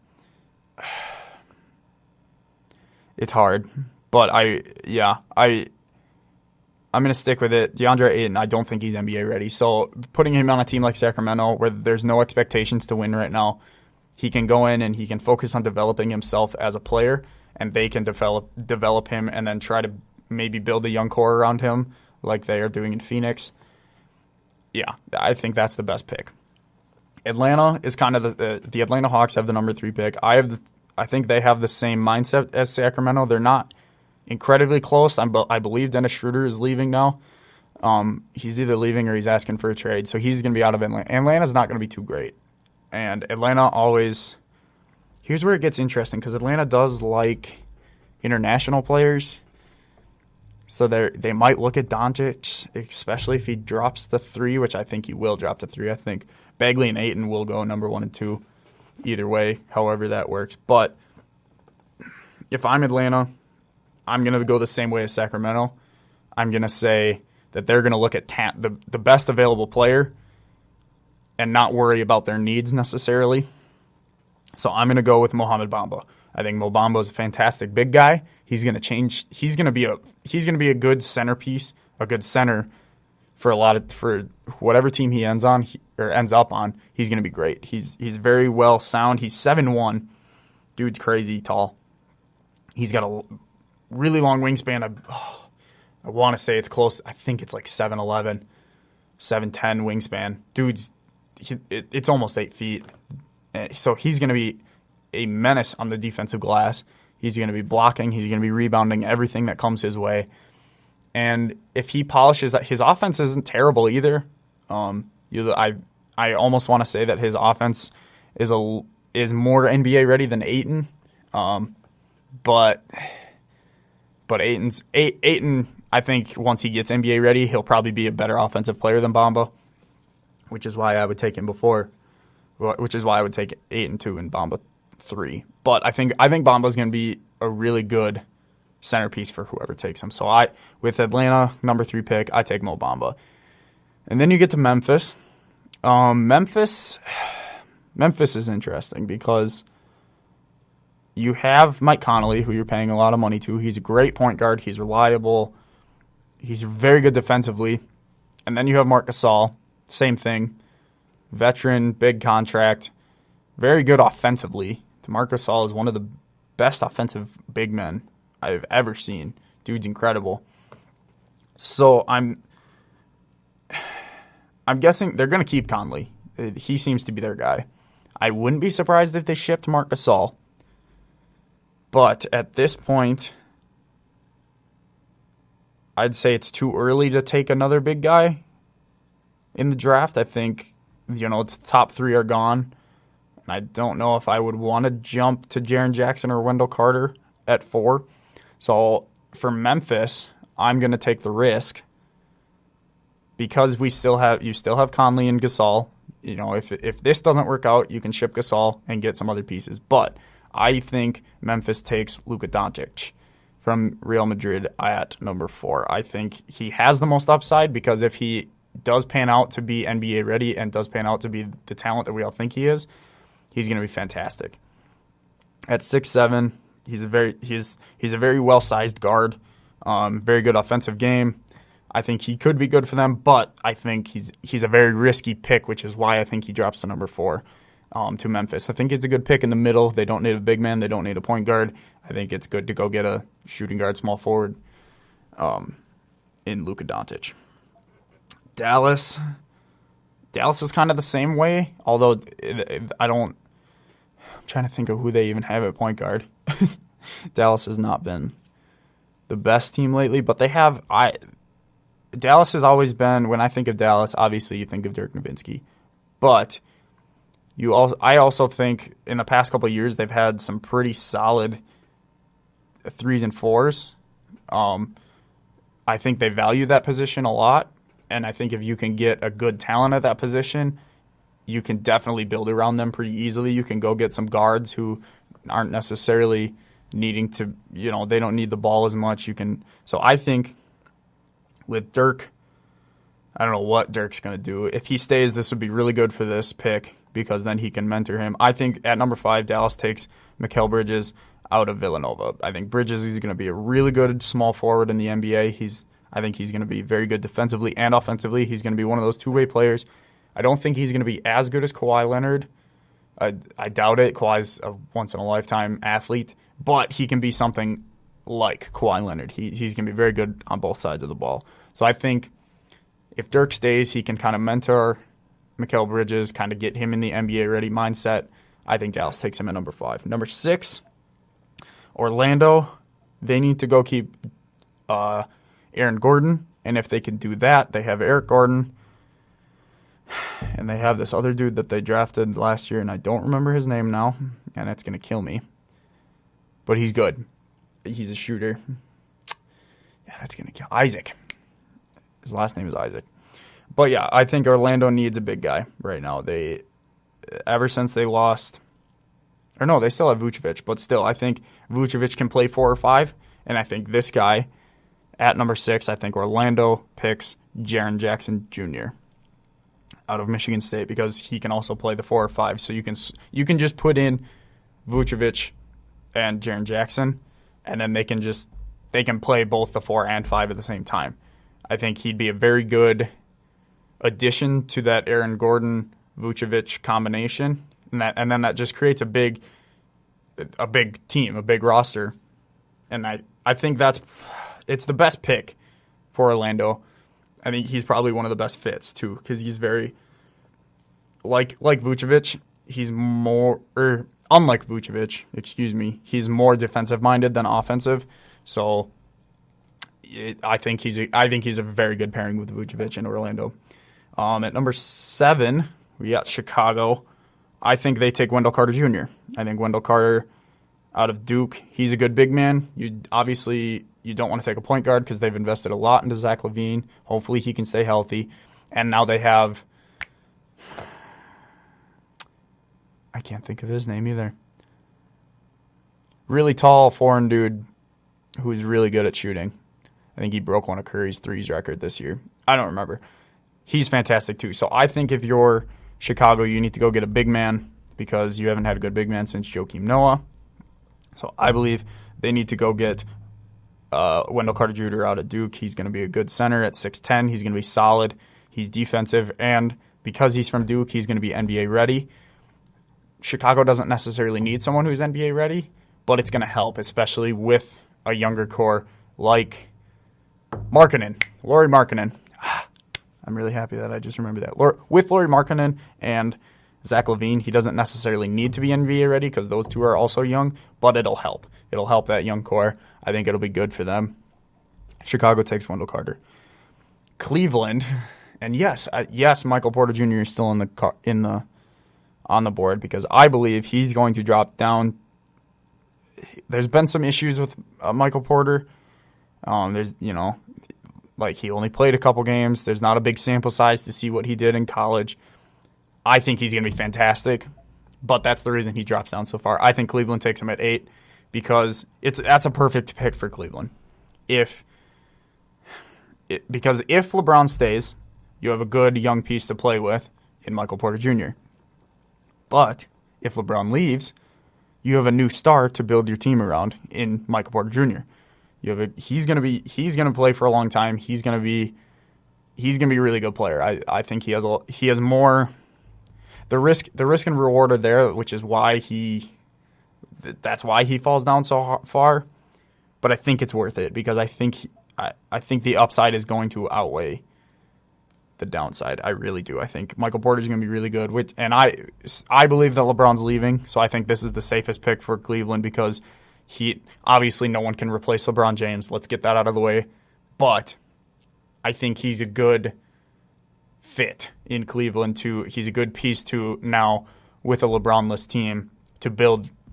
It's hard, but I'm going to stick with it. DeAndre Ayton, I don't think he's NBA ready. So putting him on a team like Sacramento where there's no expectations to win right now, he can go in and he can focus on developing himself as a player, and they can develop him and then try to maybe build a young core around him like they are doing in Phoenix. Yeah, I think that's the best pick. Atlanta is kind of the Atlanta Hawks have the number 3 pick. I think they have the same mindset as Sacramento. They're not incredibly close. I believe Dennis Schroeder is leaving now. He's either leaving or he's asking for a trade, so he's going to be out of Atlanta. Atlanta's not going to be too great. And Atlanta always – here's where it gets interesting because Atlanta does like international players. So they might look at Doncic, especially if he drops to 3, which I think he will drop to 3. I think Bagley and Ayton will go number 1 and 2 either way, however that works. But if I'm Atlanta, I'm going to go the same way as Sacramento. I'm going to say that they're going to look at the best available player and not worry about their needs necessarily. So I'm going to go with Mohamed Bamba. I think Mo Bamba is a fantastic big guy. He's going to change. He's going to be a good centerpiece, a good center for whatever team he ends up on. He's going to be great. He's very well sound. He's 7'1". Dude's crazy tall. He's got a really long wingspan. I want to say it's close. I think it's like 7'11", 7'10" wingspan. Dude's, it's almost 8 feet. So he's going to be a menace on the defensive glass. He's going to be blocking. He's going to be rebounding everything that comes his way. And if he polishes that, his offense isn't terrible either. I almost want to say that his offense is more NBA ready than Ayton. But Ayton, I think once he gets NBA ready, he'll probably be a better offensive player than Bamba, which is why I would take him before. Which is why I would take Ayton 2 and Bamba 3. But I think Bamba's going to be a really good centerpiece for whoever takes him. So with Atlanta, number 3 pick, I take Mo Bamba. And then you get to Memphis. Memphis is interesting because you have Mike Conley, who you're paying a lot of money to. He's a great point guard. He's reliable. He's very good defensively. And then you have Marc Gasol. Same thing. Veteran, big contract. Very good offensively. Marc Gasol is one of the best offensive big men I've ever seen. Dude's incredible. So I'm guessing they're going to keep Conley. He seems to be their guy. I wouldn't be surprised if they shipped Marc Gasol. But at this point, I'd say it's too early to take another big guy in the draft. I think, the top 3 are gone. And I don't know if I would want to jump to Jaren Jackson or Wendell Carter at 4. So for Memphis, I'm going to take the risk because you still have Conley and Gasol. If this doesn't work out, you can ship Gasol and get some other pieces. But I think Memphis takes Luka Doncic from Real Madrid at number 4. I think he has the most upside because if he does pan out to be NBA ready and does pan out to be the talent that we all think he is, he's going to be fantastic. At 6'7", he's a very well-sized guard, very good offensive game. I think he could be good for them, but I think he's a very risky pick, which is why I think he drops to number 4 to Memphis. I think it's a good pick in the middle. They don't need a big man. They don't need a point guard. I think it's good to go get a shooting guard, small forward in Luka Doncic. Dallas is kind of the same way, although I'm trying to think of who they even have at point guard. Dallas has not been the best team lately, but they have. Dallas has always been, when I think of Dallas, obviously you think of Dirk Nowitzki, but I also think in the past couple of years they've had some pretty solid 3s and 4s. I think they value that position a lot. And I think if you can get a good talent at that position, you can definitely build around them pretty easily. You can go get some guards who aren't necessarily needing to, they don't need the ball as much. So I think with Dirk, I don't know what Dirk's going to do. If he stays, this would be really good for this pick because then he can mentor him. I think at number 5, Dallas takes Mikal Bridges out of Villanova. I think Bridges is going to be a really good small forward in the NBA. I think he's going to be very good defensively and offensively. He's going to be one of those two-way players. I don't think he's going to be as good as Kawhi Leonard. I doubt it. Kawhi's a once-in-a-lifetime athlete, but he can be something like Kawhi Leonard. He's going to be very good on both sides of the ball. So I think if Dirk stays, he can kind of mentor Mikal Bridges, kind of get him in the NBA-ready mindset. I think Dallas takes him at number 5. Number 6, Orlando. They need to go keep Aaron Gordon, and if they can do that, they have Eric Gordon, and they have this other dude that they drafted last year, and I don't remember his name now, and it's going to kill me. But he's good. He's a shooter. Yeah, that's going to kill. Isaac. His last name is Isaac. But yeah, I think Orlando needs a big guy right now. Ever since they lost, or no, they still have Vucevic, but still, I think Vucevic can play 4 or 5, and I think this guy, at number 6, I think Orlando picks Jaren Jackson Jr. out of Michigan State because he can also play the 4 or 5. So you can just put in Vucevic and Jaren Jackson, and then they can play both the 4 and 5 at the same time. I think he'd be a very good addition to that Aaron Gordon Vucevic combination, and then that just creates a big team, a big roster, and I think it's the best pick for Orlando. I think he's probably one of the best fits too, because he's very like Vucevic. He's unlike Vucevic, he's more defensive minded than offensive. So I think he's a very good pairing with Vucevic in Orlando. At number 7, we got Chicago. I think they take Wendell Carter Jr. I think Wendell Carter out of Duke, he's a good big man. You don't want to take a point guard because they've invested a lot into Zach LaVine. Hopefully he can stay healthy. And now they have, I can't think of his name either. Really tall foreign dude who's really good at shooting. I think he broke one of Curry's threes record this year. I don't remember. He's fantastic too. So I think if you're Chicago, you need to go get a big man because you haven't had a good big man since Joakim Noah. So I believe they need to go get Wendell Carter Jr. out at Duke. He's going to be a good center at 6'10". He's going to be solid. He's defensive. And because he's from Duke, he's going to be NBA ready. Chicago doesn't necessarily need someone who's NBA ready, but it's going to help, especially with a younger core like Lauri Markkanen. I'm really happy that I just remembered that. With Lauri Markkanen and Zach LaVine, he doesn't necessarily need to be NBA ready because those two are also young, but it'll help. It'll help that young core. I think it'll be good for them. Chicago takes Wendell Carter. Cleveland, and yes, Michael Porter Jr. is still on the board because I believe he's going to drop down. There's been some issues with Michael Porter. He only played a couple games. There's not a big sample size to see what he did in college. I think he's going to be fantastic, but that's the reason he drops down so far. I think Cleveland takes him at 8 because that's a perfect pick for Cleveland. Because if LeBron stays, you have a good young piece to play with in Michael Porter Jr. But if LeBron leaves, you have a new star to build your team around in Michael Porter Jr. He's gonna play for a long time. He's gonna be a really good player. I think he has more. The risk and reward are there, which is why that's why he falls down so far. But I think it's worth it because I think the upside is going to outweigh the downside. I really do. I think Michael Porter's going to be really good. And I believe that LeBron's leaving, so I think this is the safest pick for Cleveland because obviously no one can replace LeBron James. Let's get that out of the way. But I think he's a good fit in Cleveland too. He's a good piece to now with a LeBron-less team to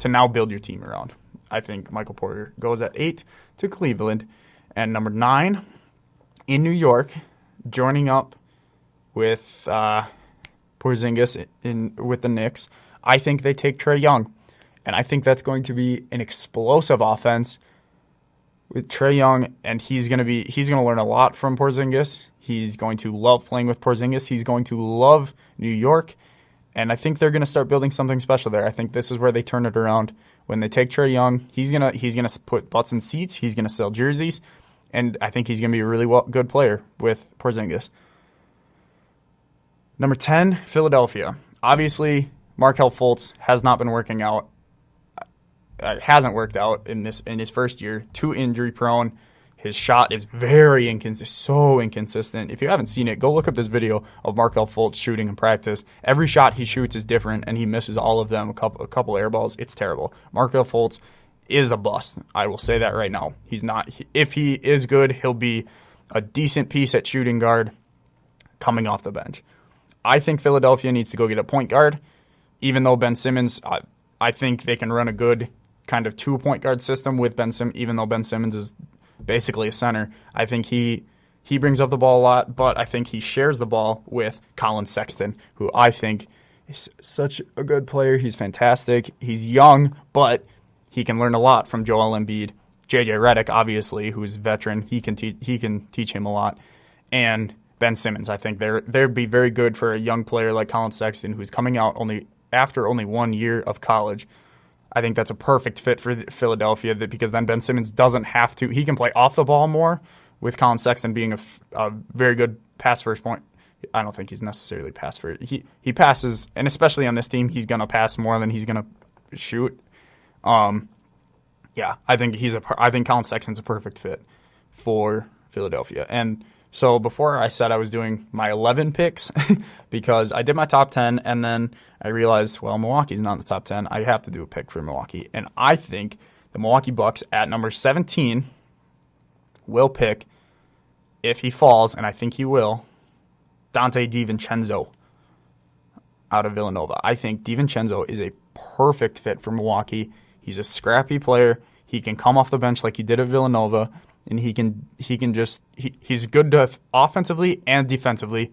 now build your team around. I think Michael Porter goes at 8 to Cleveland. And number 9 in New York, joining up with Porzingis with the Knicks, I think they take Trae Young. And I think that's going to be an explosive offense with Trae Young, and he's going to learn a lot from Porzingis. He's going to love playing with Porzingis. He's going to love New York, and I think they're going to start building something special there. I think this is where they turn it around. When they take Trae Young, he's gonna put butts in seats. He's going to sell jerseys, and I think he's going to be a really good player with Porzingis. Number 10, Philadelphia. Obviously, Markelle Fultz has not been working out. Hasn't worked out in his first year. Too injury prone. His shot is very so inconsistent. If you haven't seen it, go look up this video of Markelle Fultz shooting in practice. Every shot he shoots is different, and he misses all of them. A couple air balls. It's terrible. Markelle Fultz is a bust. I will say that right now. He's not. If he is good, he'll be a decent piece at shooting guard coming off the bench. I think Philadelphia needs to go get a point guard, even though Ben Simmons. I think they can run a good kind of 2-point guard system with Ben Simmons, even though Ben Simmons is basically a center. I think he brings up the ball a lot, but I think he shares the ball with Colin Sexton, who I think is such a good player. He's fantastic. He's young, but he can learn a lot from Joel Embiid. JJ Redick, obviously, who's a veteran, he can teach him a lot. And Ben Simmons, I think they'd be very good for a young player like Colin Sexton, who's coming out after only 1 year of college. I think that's a perfect fit for Philadelphia because then Ben Simmons doesn't have to. He can play off the ball more with Colin Sexton being a very good pass first point. I don't think he's necessarily pass first. He passes, and especially on this team, he's going to pass more than he's going to shoot. I think Colin Sexton's a perfect fit for Philadelphia. And so before I said I was doing my 11 picks because I did my top 10 and then I realized, well, Milwaukee's not in the top 10. I have to do a pick for Milwaukee. And I think the Milwaukee Bucks at number 17 will pick, if he falls, and I think he will, Dante DiVincenzo out of Villanova. I think DiVincenzo is a perfect fit for Milwaukee. He's a scrappy player. He can come off the bench like he did at Villanova, and he's good offensively and defensively.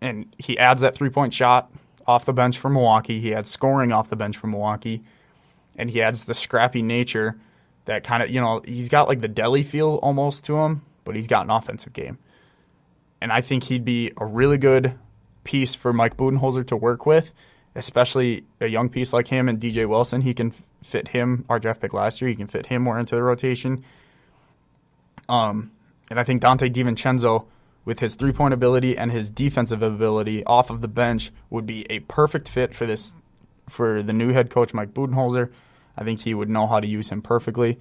And he adds that 3-point shot off the bench for Milwaukee. He adds scoring off the bench for Milwaukee, and he adds the scrappy nature that kind of, he's got like the Delhi feel almost to him, but he's got an offensive game. And I think he'd be a really good piece for Mike Budenholzer to work with, especially a young piece like him and DJ Wilson. He can fit him, our draft pick last year, he can fit him more into the rotation. And I think Dante DiVincenzo, with his three-point ability and his defensive ability off of the bench, would be a perfect fit for the new head coach, Mike Budenholzer. I think he would know how to use him perfectly.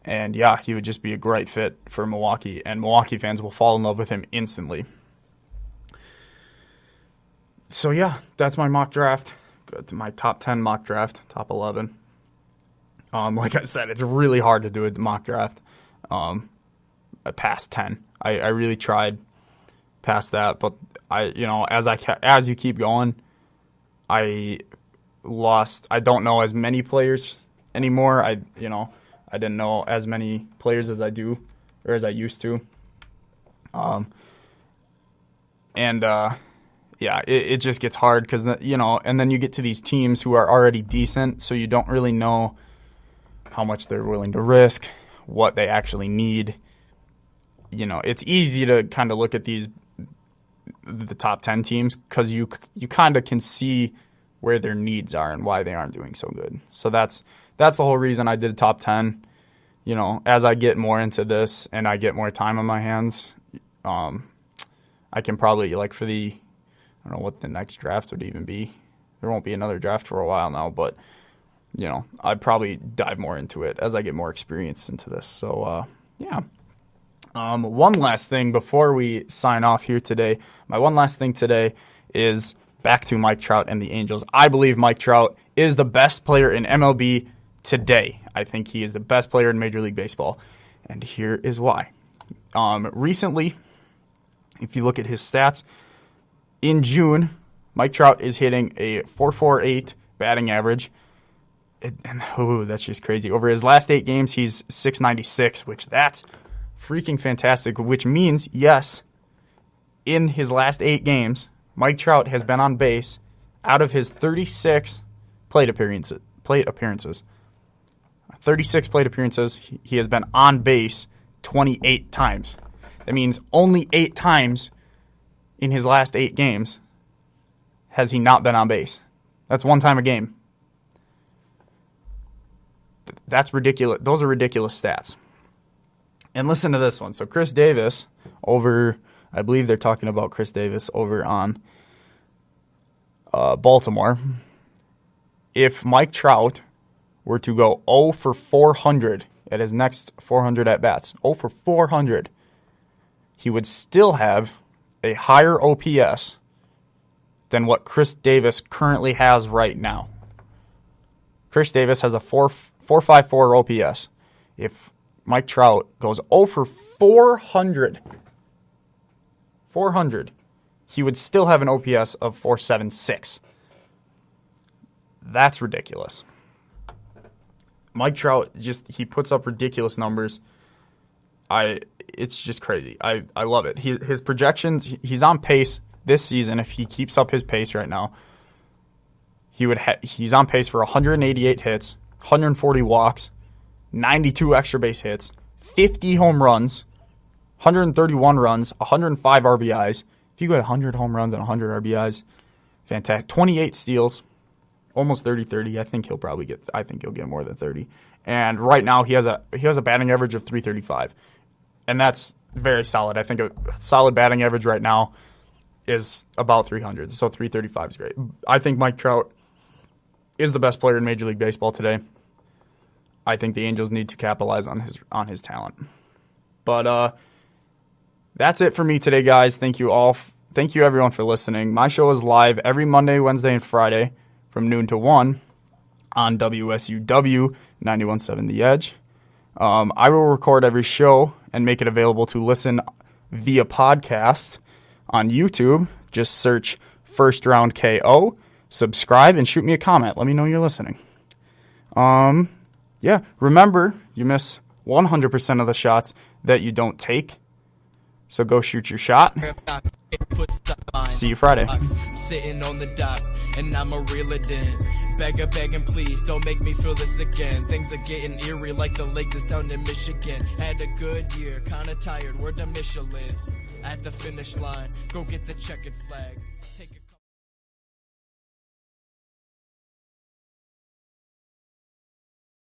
And, yeah, he would just be a great fit for Milwaukee, and Milwaukee fans will fall in love with him instantly. So, yeah, that's my mock draft. My top 10 mock draft, top 11. Like I said, it's really hard to do a mock draft past 10. I really tried past that, but as you keep going, I don't know as many players anymore. I didn't know as many players as I do, or as I used to. It just gets hard because, and then you get to these teams who are already decent, so you don't really know how much they're willing to risk, what they actually need. It's easy to kind of look at the top 10 teams because you kind of can see where their needs are and why they aren't doing so good. So that's the whole reason I did a top 10. As I get more into this and I get more time on my hands, I can probably, I don't know what the next draft would even be. There won't be another draft for a while now, but, I'd probably dive more into it as I get more experience into this. So, yeah. One last thing before we sign off here today. My one last thing today is back to Mike Trout and the Angels. I believe Mike Trout is the best player in MLB today. I think he is the best player in Major League Baseball, and here is why. Recently, if you look at his stats, in June, Mike Trout is hitting a .448 batting average. That's just crazy. Over his last 8 games, he's .696, which that's freaking fantastic, which means, yes, in his last 8 games, Mike Trout has been on base out of his 36 plate appearances. 36 plate appearances, he has been on base 28 times. That means only 8 times in his last 8 games has he not been on base. That's 1 time a game. That's ridiculous. Those are ridiculous stats. And listen to this one. So Chris Davis I believe they're talking about Chris Davis over on Baltimore. If Mike Trout were to go 0 for 400 at his next 400 at-bats, 0 for 400, he would still have a higher OPS than what Chris Davis currently has right now. Chris Davis has a 4.54 OPS. If Mike Trout goes 0 for 400, he would still have an OPS of 4.76. That's ridiculous. Mike Trout he puts up ridiculous numbers. It's just crazy. I love it. His projections, he's on pace this season. If he keeps up his pace right now, he's on pace for 188 hits, 140 walks, 92 extra base hits, 50 home runs, 131 runs, 105 RBIs. If you go 100 home runs and 100 RBIs, fantastic. 28 steals, almost 30-30. I think he'll get more than 30. And right now he has a batting average of 335. And that's very solid. I think a solid batting average right now is about 300. So 335 is great. I think Mike Trout is the best player in Major League Baseball today. I think the Angels need to capitalize on his talent. But that's it for me today, guys. Thank you all. Thank you, everyone, for listening. My show is live every Monday, Wednesday, and Friday from noon to 1 on WSUW 91.7 The Edge. I will record every show and make it available to listen via podcast on YouTube. Just search First Round KO, subscribe, and shoot me a comment. Let me know you're listening. Yeah, remember, you miss 100% of the shots that you don't take. So go shoot your shot. See you Friday. Sitting on the dock, and I'ma reel it in. Begging, please, don't make me feel this again. Things are getting eerie like the lake that's down in Michigan. Had a good year, kinda tired, where the Michelin. At the finish line, go get the checkered flag.